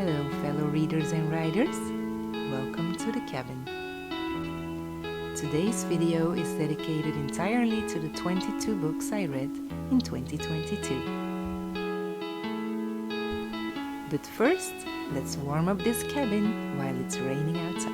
Hello, fellow readers and writers. Welcome to the cabin. Today's video is dedicated entirely to the 22 books I read in 2022. But first, let's warm up this cabin while it's raining outside.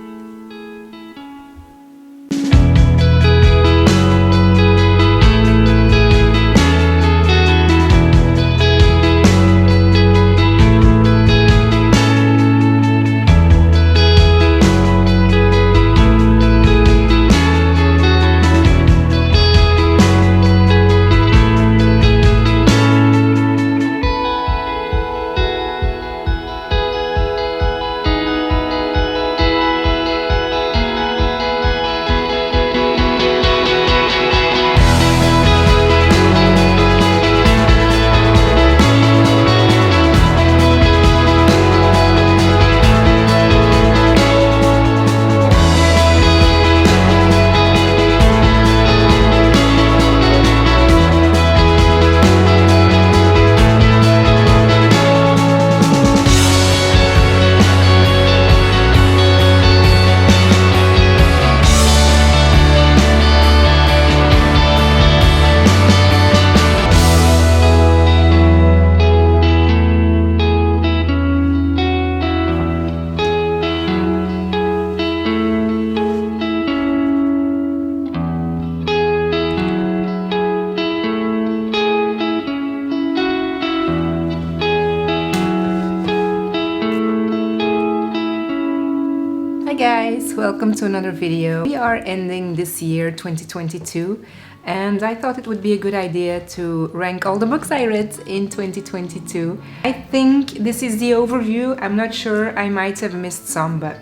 Guys, welcome to another video. We are ending this year 2022 and I thought it would be a good idea to rank all the books I read in 2022. I think this is the overview. I'm not sure, I might have missed some, but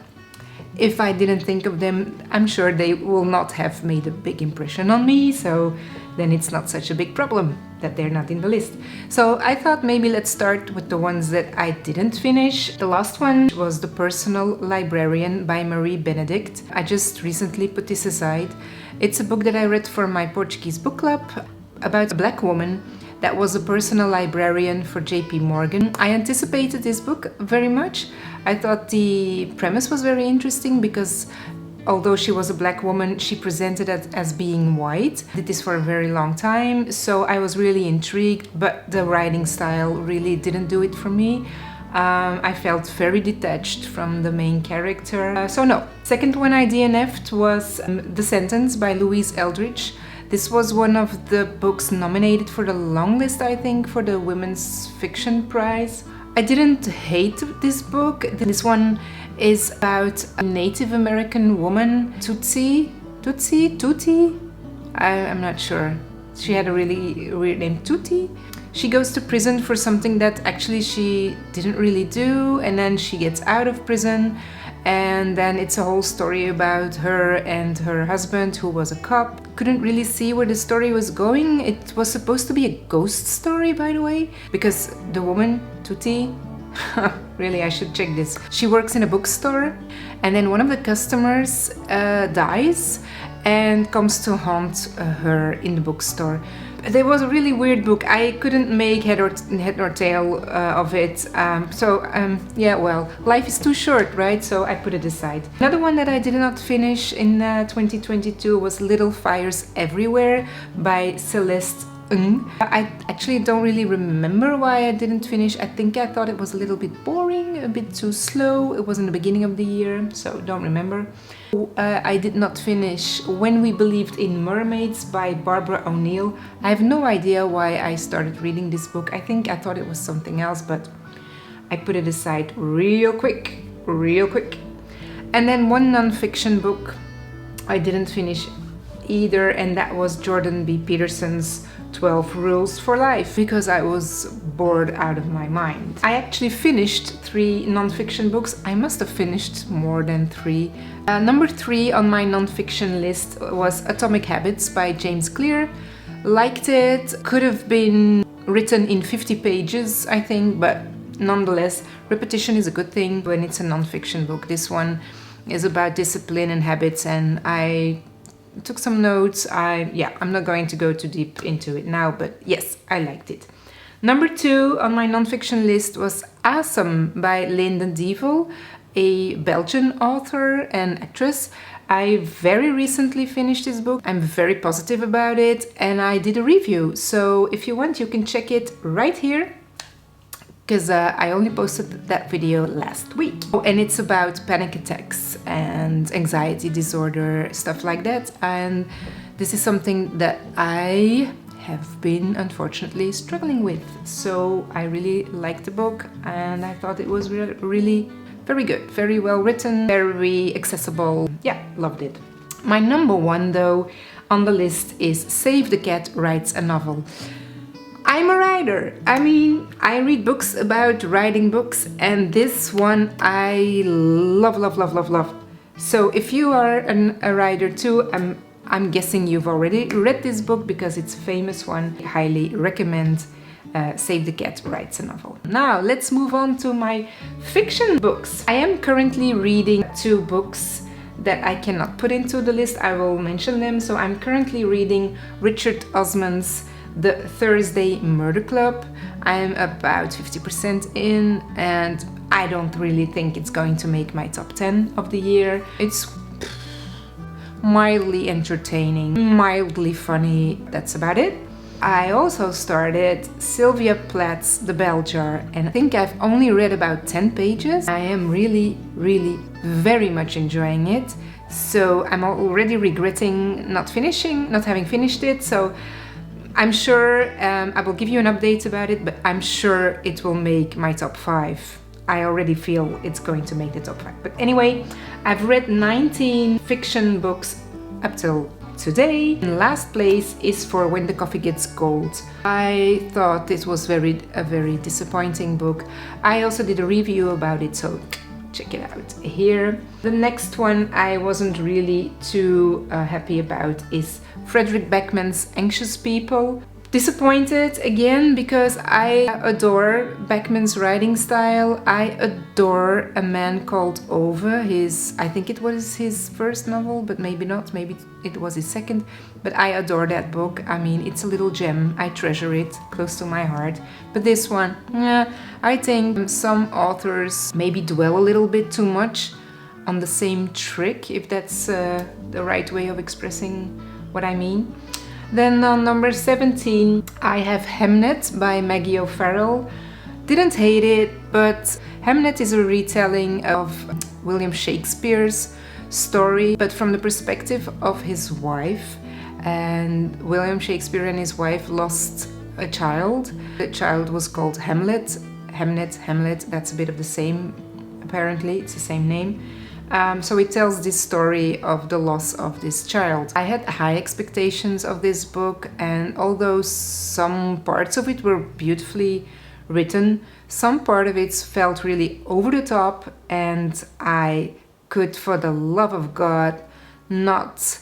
if I didn't think of them, I'm sure they will not have made a big impression on me, so then it's not such a big problem that they're not in the list. So I thought maybe let's start with the ones that I didn't finish. The last one was The Personal Librarian by Marie Benedict. I just recently put this aside. It's a book that I read for my Portuguese book club about a black woman that was a personal librarian for JP Morgan. I anticipated this book very much. I thought the premise was very interesting because although she was a black woman, she presented it as being white. I did this for a very long time, so I was really intrigued, but the writing style really didn't do it for me. I felt very detached from the main character, so no. Second one I DNF'd was The Sentence by Louise Eldridge. This was one of the books nominated for the long list, I think, for the Women's Fiction Prize. I didn't hate this book. This one is about a Native American woman, Tutti? I'm not sure. She had a really weird name, Tutti. She goes to prison for something that actually she didn't really do, and then she gets out of prison, and then it's a whole story about her and her husband, who was a cop. Couldn't really see where the story was going. It was supposed to be a ghost story, by the way, because the woman, Tutti, really, I should check this. She works in a bookstore, and then one of the customers dies and comes to haunt her in the bookstore. There was a really weird book. I couldn't make head or tail of it. Yeah, well, life is too short, right? So I put it aside. Another one that I did not finish in 2022 was Little Fires Everywhere by Celeste Ng. I actually don't really remember why I didn't finish. I think I thought it was a little bit boring, a bit too slow. It was in the beginning of the year, so don't remember. I did not finish When We Believed in Mermaids by Barbara O'Neill. I have no idea why I started reading this book. I think I thought it was something else, but I put it aside real quick. And then one non-fiction book I didn't finish either, and that was Jordan B. Peterson's 12 Rules for Life, because I was bored out of my mind. I actually finished 3 non-fiction books. I must have finished more than 3. Number 3 on my non-fiction list was Atomic Habits by James Clear. Liked it. Could have been written in 50 pages, I think, but nonetheless, repetition is a good thing when it's a non-fiction book. This one is about discipline and habits, and I took some notes. I'm not going to go too deep into it now, but yes, I liked it. Number 2 on my nonfiction list was Awesome by Linda Devil, a Belgian author and actress. I very recently finished this book. I'm very positive about it and I did a review. So if you want, you can check it right here, because I only posted that video last week. Oh, and it's about panic attacks and anxiety disorder, stuff like that. And this is something that I have been unfortunately struggling with. So I really liked the book and I thought it was really very good, very well written, very accessible. Yeah, loved it. My number 1 though on the list is Save the Cat Writes a Novel. I'm a writer. I mean, I read books about writing books and this one I love. So if you are a writer too, I'm guessing you've already read this book because it's a famous one. I highly recommend Save the Cat Writes a Novel. Now let's move on to my fiction books. I am currently reading 2 books that I cannot put into the list. I will mention them. So I'm currently reading Richard Osman's The Thursday Murder Club. I'm about 50% in and I don't really think it's going to make my top 10 of the year. It's mildly entertaining, mildly funny, that's about it. I also started Sylvia Plath's The Bell Jar and I think I've only read about 10 pages. I am really very much enjoying it. So I'm already regretting not having finished it. So I'm sure I will give you an update about it, but I'm sure it will make my top 5. I already feel it's going to make the top 5. But anyway, I've read 19 fiction books up till today. And last place is For When the Coffee Gets Cold. I thought this was a very disappointing book. I also did a review about it, so check it out here. The next one I wasn't really too happy about is Frederick Beckman's Anxious People. Disappointed again because I adore Beckman's writing style. I adore A Man Called Ove. I think it was his first novel, but maybe not. Maybe it was his second. But I adore that book. I mean, it's a little gem. I treasure it close to my heart. But this one, I think some authors maybe dwell a little bit too much on the same trick, if that's the right way of expressing what I mean. Then on number 17, I have Hemnet by Maggie O'Farrell. Didn't hate it, but Hemnet is a retelling of William Shakespeare's story, but from the perspective of his wife. And William Shakespeare and his wife lost a child. The child was called Hamlet. Hamlet, that's a bit of the same, apparently, it's the same name. So it tells this story of the loss of this child. I had high expectations of this book, and although some parts of it were beautifully written, some part of it felt really over the top, and I could, for the love of God, not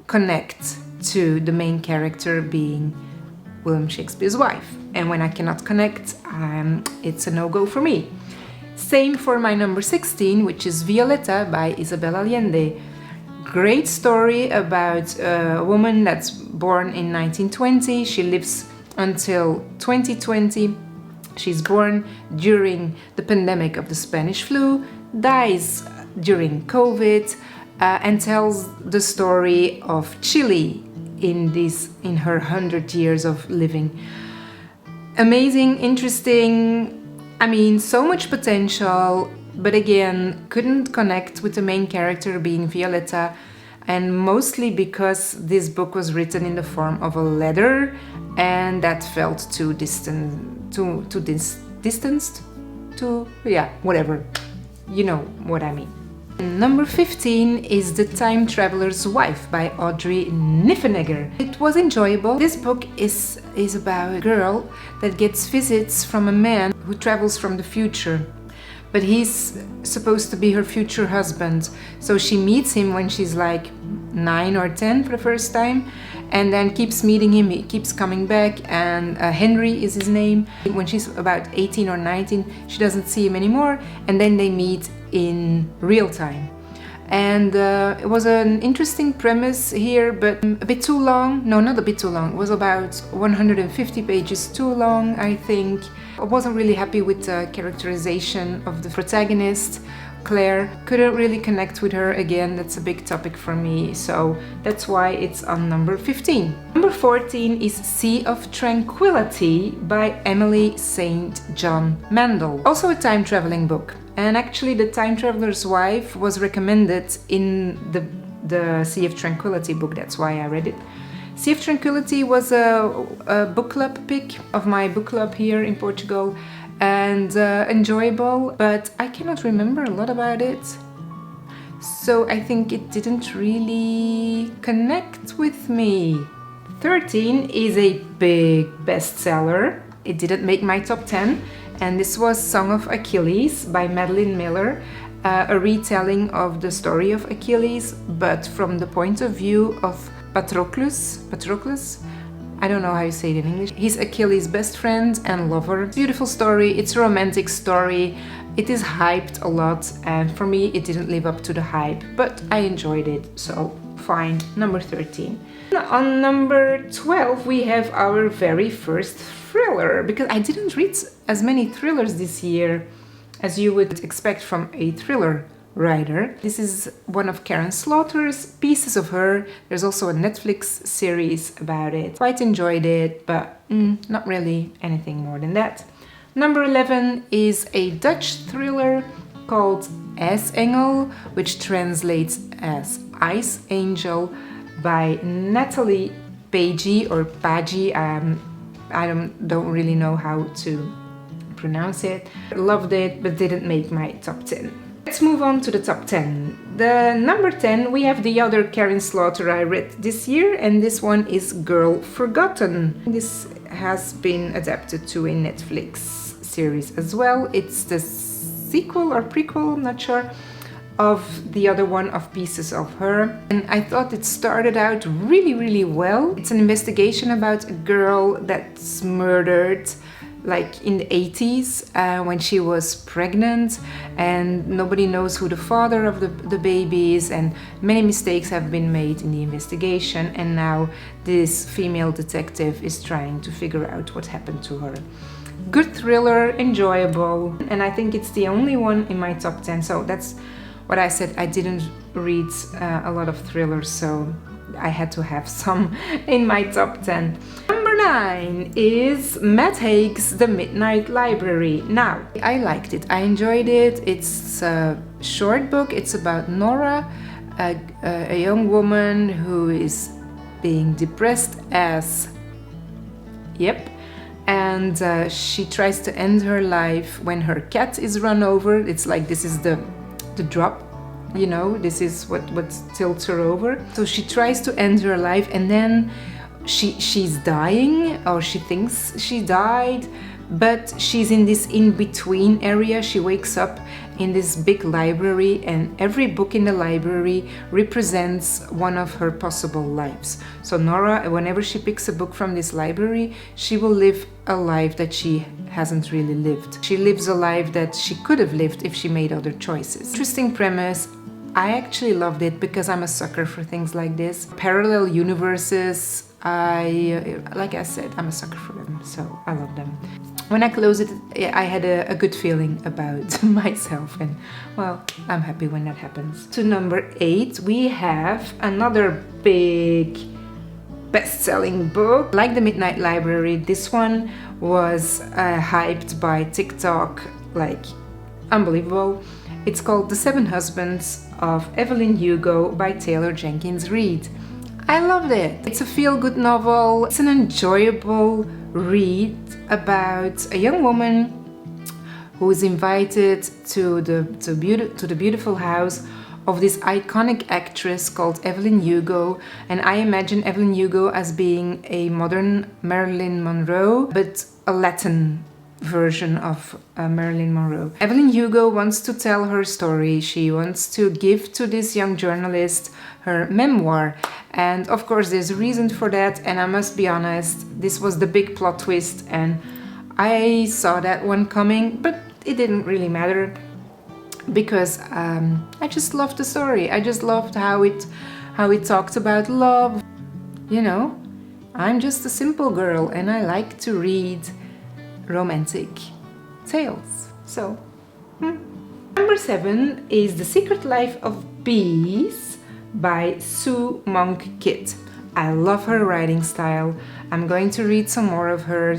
connect to the main character being William Shakespeare's wife. And when I cannot connect, it's a no-go for me. Same for my number 16, which is Violetta by Isabel Allende. Great story about a woman that's born in 1920. She lives until 2020. She's born during the pandemic of the Spanish flu, dies during COVID, and tells the story of Chile in her 100 years of living. Amazing, interesting. I mean, so much potential, but again, couldn't connect with the main character being Violetta, and mostly because this book was written in the form of a letter, and that felt too distanced, whatever. You know what I mean. Number 15 is The Time Traveler's Wife by Audrey Niffenegger. It was enjoyable. This book is about a girl that gets visits from a man who travels from the future, but he's supposed to be her future husband. So she meets him when she's like 9 or 10 for the first time, and then keeps meeting him, he keeps coming back, and Henry is his name. When she's about 18 or 19, she doesn't see him anymore, and then they meet in real time. And it was an interesting premise here, but a bit too long. No, not a bit too long. It was about 150 pages too long, I think. I wasn't really happy with the characterization of the protagonist, Claire. Couldn't really connect with her again. That's a big topic for me, so that's why it's on number 15. Number 14 is Sea of Tranquility by Emily St. John Mandel. Also a time-traveling book. And actually the Time Traveler's Wife was recommended in the Sea of Tranquility book. That's why I read it. Sea of Tranquility was a book club pick of my book club here in Portugal, and enjoyable, but I cannot remember a lot about it. So I think it didn't really connect with me. 13 is a big bestseller. It didn't make my top 10, and this was Song of Achilles by Madeline Miller, a retelling of the story of Achilles, but from the point of view of Patroclus. I don't know how you say it in English. He's Achilles' best friend and lover. Beautiful story, it's a romantic story. It is hyped a lot, and for me it didn't live up to the hype, but I enjoyed it, so fine. Number 13. On number 12 we have our very first thriller, because I didn't read as many thrillers this year as you would expect from a thriller writer. This is one of Karen Slaughter's, Pieces of Her. There's also a Netflix series about it. Quite enjoyed it, but not really anything more than that. Number 11 is a Dutch thriller called Engel, which translates as Ice Angel, by Natalie Pagey or Pagey. I don't really know how to pronounce it. Loved it, but didn't make my top 10. Let's move on to the top 10. The number 10, we have the other Karen Slaughter I read this year, and this one is Girl Forgotten. This has been adapted to a Netflix series as well. It's the sequel or prequel, I'm not sure, of the other one of Pieces of Her. And I thought it started out really well. It's an investigation about a girl that's murdered like in the 80s when she was pregnant, and nobody knows who the father of the baby is, and many mistakes have been made in the investigation, and now this female detective is trying to figure out what happened to her. Good thriller, enjoyable, and I think it's the only one in my top 10, so that's what I said. I didn't read a lot of thrillers, so I had to have some in my top 10. Number 9 is Matt Haig's The Midnight Library. Now, I liked it, I enjoyed it. It's a short book. It's about Nora, a young woman who is being depressed as... and she tries to end her life when her cat is run over. It's like this is the drop, you know, this is what tilts her over. So she tries to end her life, and then she's dying, or she thinks she died, but she's in this in-between area. She wakes up in this big library, and every book in the library represents one of her possible lives. So Nora, whenever she picks a book from this library, she will live a life that she hasn't really lived. She lives a life that she could have lived if she made other choices. Interesting premise. I actually loved it because I'm a sucker for things like this. Parallel universes, like I said, I'm a sucker for them, so I love them. When I closed it, I had a good feeling about myself, and well, I'm happy when that happens. To number 8, we have another big best-selling book. Like The Midnight Library, this one was hyped by TikTok like unbelievable. It's called The 7 Husbands of Evelyn Hugo by Taylor Jenkins Reid. I loved it. It's a feel-good novel. It's an enjoyable read about a young woman who is invited to the beautiful house of this iconic actress called Evelyn Hugo, and I imagine Evelyn Hugo as being a modern Marilyn Monroe, but a Latin version of Marilyn Monroe. Evelyn Hugo wants to tell her story. She wants to give to this young journalist her memoir, and of course there's a reason for that, and I must be honest, this was the big plot twist, and I saw that one coming, but it didn't really matter because I just loved the story. I just loved how it talked about love. You know, I'm just a simple girl and I like to read romantic tales. So, Number 7 is The Secret Life of Bees by Sue Monk Kidd. I love her writing style. I'm going to read some more of her.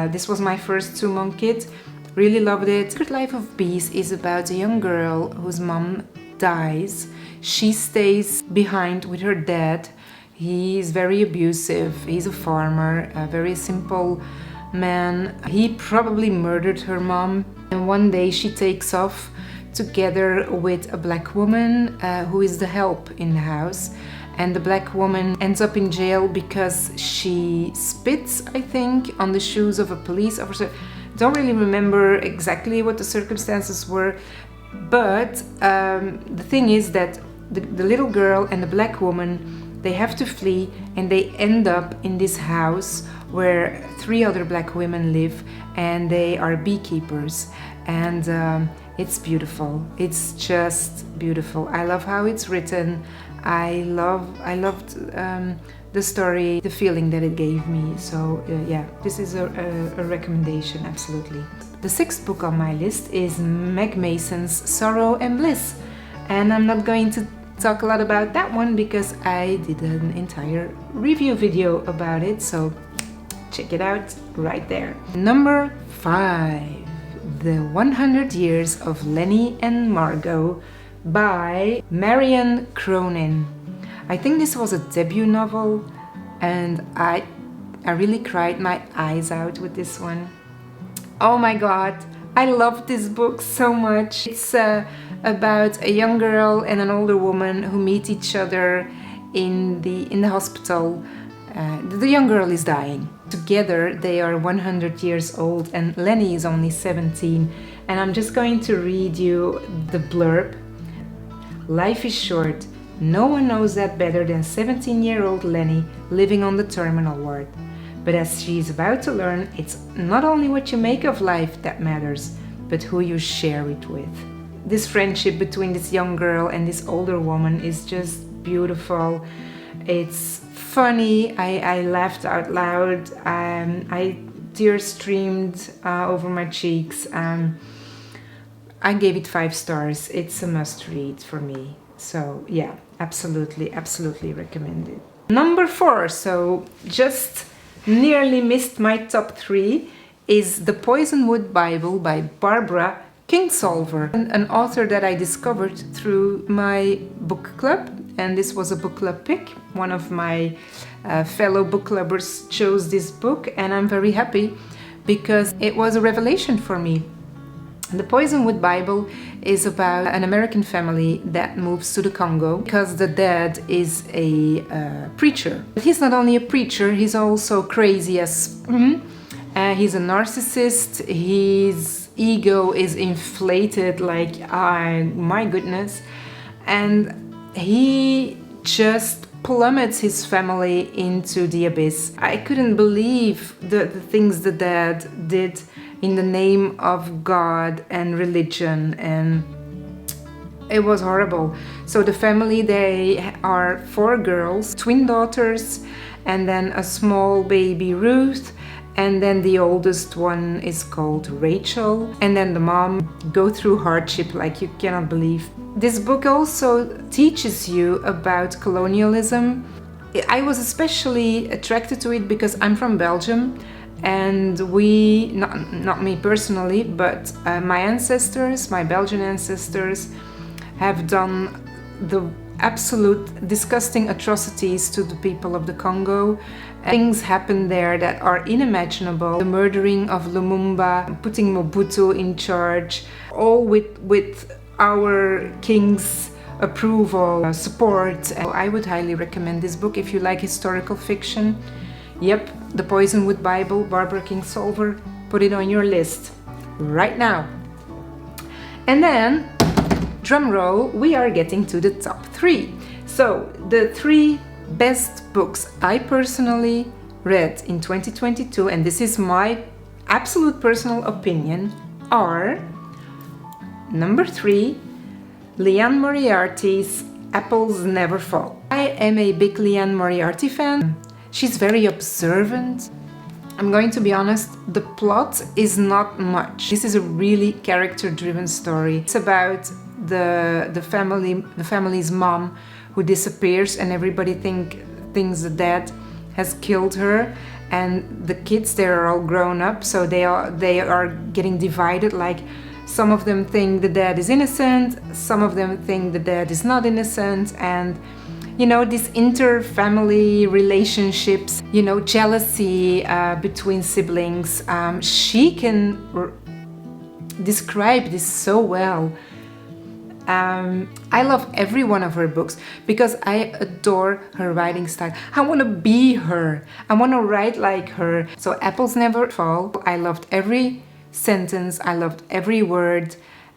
This was my first Sue Monk Kidd. Really loved it. Secret Life of Bees is about a young girl whose mom dies. She stays behind with her dad. He is very abusive. He's a farmer, a very simple man. He probably murdered her mom. And one day she takes off together with a black woman who is the help in the house. And the black woman ends up in jail because she spits, I think, on the shoes of a police officer. Don't really remember exactly what the circumstances were, but the thing is that the little girl and the black woman, they have to flee and they end up in this house where 3 other black women live, and they are beekeepers. And it's beautiful. It's just beautiful. I love how it's written. I loved the story, the feeling that it gave me. So yeah, this is a recommendation, absolutely. The 6th book on my list is Meg Mason's Sorrow and Bliss. And I'm not going to talk a lot about that one because I did an entire review video about it. So check it out right there. Number 5, The 100 Years of Lenny and Margot by Marion Cronin. I think this was a debut novel, and I really cried my eyes out with this one. Oh my god, I love this book so much. It's about a young girl and an older woman who meet each other in the hospital. The young girl is dying. Together they are 100 years old and Lenny is only 17. And I'm just going to read you the blurb. Life is short. No one knows that better than 17-year-old Lenny living on the terminal ward. But as she is about to learn, it's not only what you make of life that matters, but who you share it with. This friendship between this young girl and this older woman is just beautiful. It's funny. I laughed out loud. Tears streamed over my cheeks. I gave it 5 stars. It's a must read for me. So yeah, absolutely recommend it. Number 4, so just nearly missed my top 3, is The Poisonwood Bible by Barbara Kingsolver, an author that I discovered through my book club. And this was a book club pick. One of my fellow book clubbers chose this book, and I'm very happy because it was a revelation for me. The Poisonwood Bible is about an American family that moves to the Congo because the dad is a preacher. But he's not only a preacher, he's also crazy as... he's a narcissist, his ego is inflated like, my goodness. And he just plummets his family into the abyss. I couldn't believe the things the dad did in the name of God and religion, and it was horrible. So the family, they are 4 girls, twin daughters, and then a small baby Ruth, and then the oldest one is called Rachel, and then the mom go through hardship like you cannot believe. This book also teaches you about colonialism. I was especially attracted to it because I'm from Belgium, and we, not me personally, but my ancestors, my Belgian ancestors, have done the absolute disgusting atrocities to the people of the Congo. Things happen there that are unimaginable. The murdering of Lumumba, putting Mobutu in charge, all with our king's approval, support. I would highly recommend this book if you like historical fiction. Yep, The Poisonwood Bible, Barbara Kingsolver. Put it on your list right now. And then, drum roll, we are getting to the top 3. So, the 3 best books I personally read in 2022, and this is my absolute personal opinion, are number 3, Liane Moriarty's Apples Never Fall. I am a big Liane Moriarty fan. She's very observant. I'm going to be honest, the plot is not much. This is a really character-driven story. It's about the family's mom who disappears, and everybody thinks the dad has killed her, and the kids, they're all grown up, so they are getting divided. Like, some of them think the dad is innocent, some of them think the dad is not innocent, and you know, these inter-family relationships, you know, jealousy between siblings. She can describe this so well. I love every one of her books because I adore her writing style. I want to be her. I want to write like her. So Apples Never Fall. I loved every sentence. I loved every word.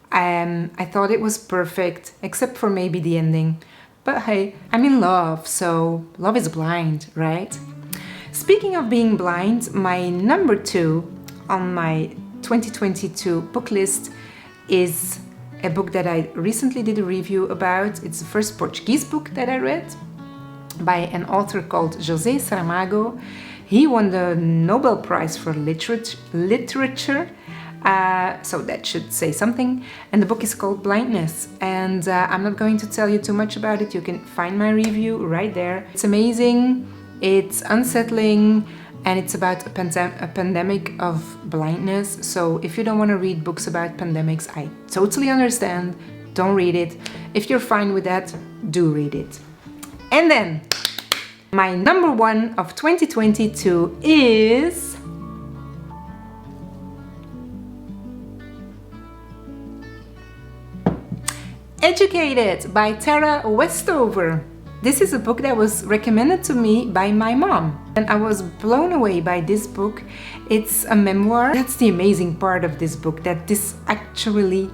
I thought it was perfect, except for maybe the ending. But hey, I'm in love, so love is blind, right? Speaking of being blind, my number 2 on my 2022 book list is a book that I recently did a review about. It's the first Portuguese book that I read by an author called José Saramago. He won the Nobel Prize for Literature. So that should say something. And the book is called Blindness. And I'm not going to tell you too much about it. You can find my review right there. It's amazing, it's unsettling, and it's about a pandemic of blindness. So if you don't want to read books about pandemics, I totally understand. Don't read it. If you're fine with that, do read it. And then my number 1 of 2022 is Educated by Tara Westover. This is a book that was recommended to me by my mom, and I was blown away by this book. It's a memoir. That's the amazing part of this book, that this actually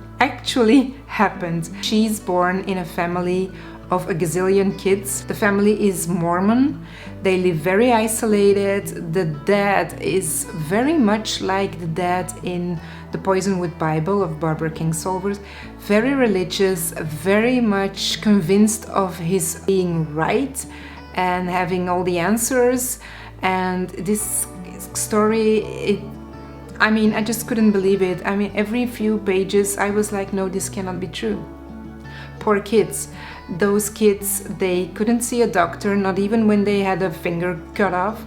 happened. She's born in a family of a gazillion kids. The family is Mormon. They live very isolated. The dad is very much like the dad in the Poisonwood Bible of Barbara Kingsolver. Very religious, very much convinced of his being right and having all the answers. And this story, I just couldn't believe it. Every few pages I was like, no, this cannot be true. Poor kids. Those kids, they couldn't see a doctor, not even when they had a finger cut off.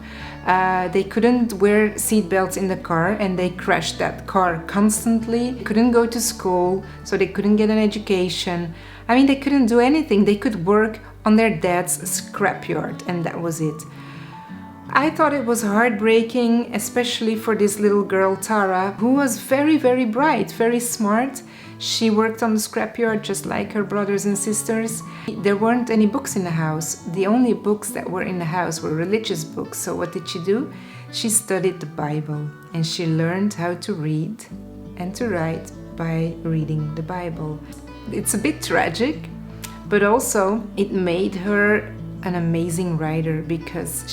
They couldn't wear seatbelts in the car, and they crashed that car constantly. Couldn't go to school, so they couldn't get an education. They couldn't do anything. They could work on their dad's scrapyard, and that was it. I thought it was heartbreaking, especially for this little girl, Tara, who was very, very bright, very smart. She worked on the scrapyard just like her brothers and sisters. There weren't any books in the house. The only books that were in the house were religious books. So what did she do? She studied the Bible, and she learned how to read and to write by reading the Bible. It's a bit tragic, but also it made her an amazing writer, because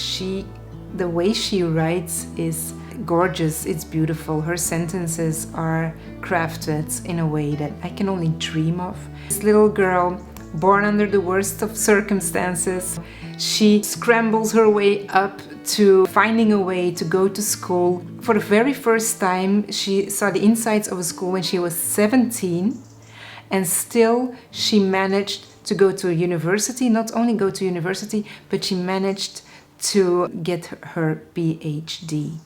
the way she writes is gorgeous, it's beautiful. Her sentences are crafted in a way that I can only dream of. This little girl, born under the worst of circumstances, she scrambles her way up to finding a way to go to school. For the very first time, she saw the insides of a school when she was 17, and still she managed to go to a university. Not only go to university, but she managed to get her PhD.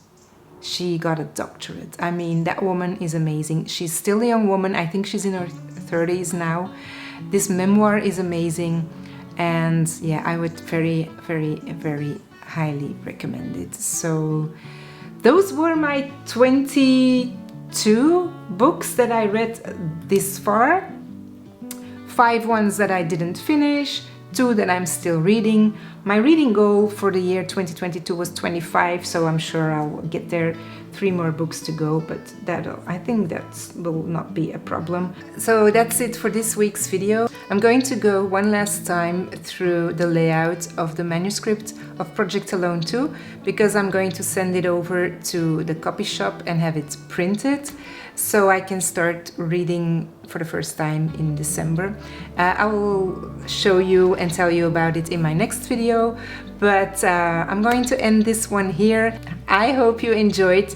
She got a doctorate. That woman is amazing. She's still a young woman. I think she's in her 30s now. This memoir is amazing. And yeah, I would very, very, very highly recommend it. So those were my 22 books that I read this far. 5 ones that I didn't finish, 2 that I'm still reading. My reading goal for the year 2022 was 25, so I'm sure I'll get there. 3 more books to go, but I think that will not be a problem. So that's it for this week's video. I'm going to go one last time through the layout of the manuscript of Project Alone 2, because I'm going to send it over to the copy shop and have it printed, so I can start reading for the first time in December. I will show you and tell you about it in my next video, but I'm going to end this one here. I hope you enjoyed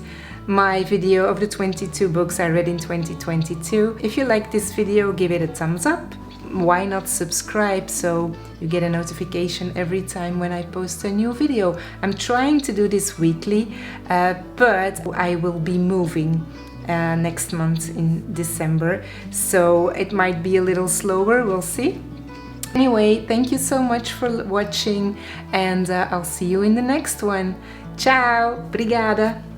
my video of the 22 books I read in 2022. If you like this video, give it a thumbs up. Why not subscribe so you get a notification every time when I post a new video. I'm trying to do this weekly, but I will be moving next month in December, so it might be a little slower, we'll see. Anyway, thank you so much for watching, and I'll see you in the next one. Ciao, obrigada!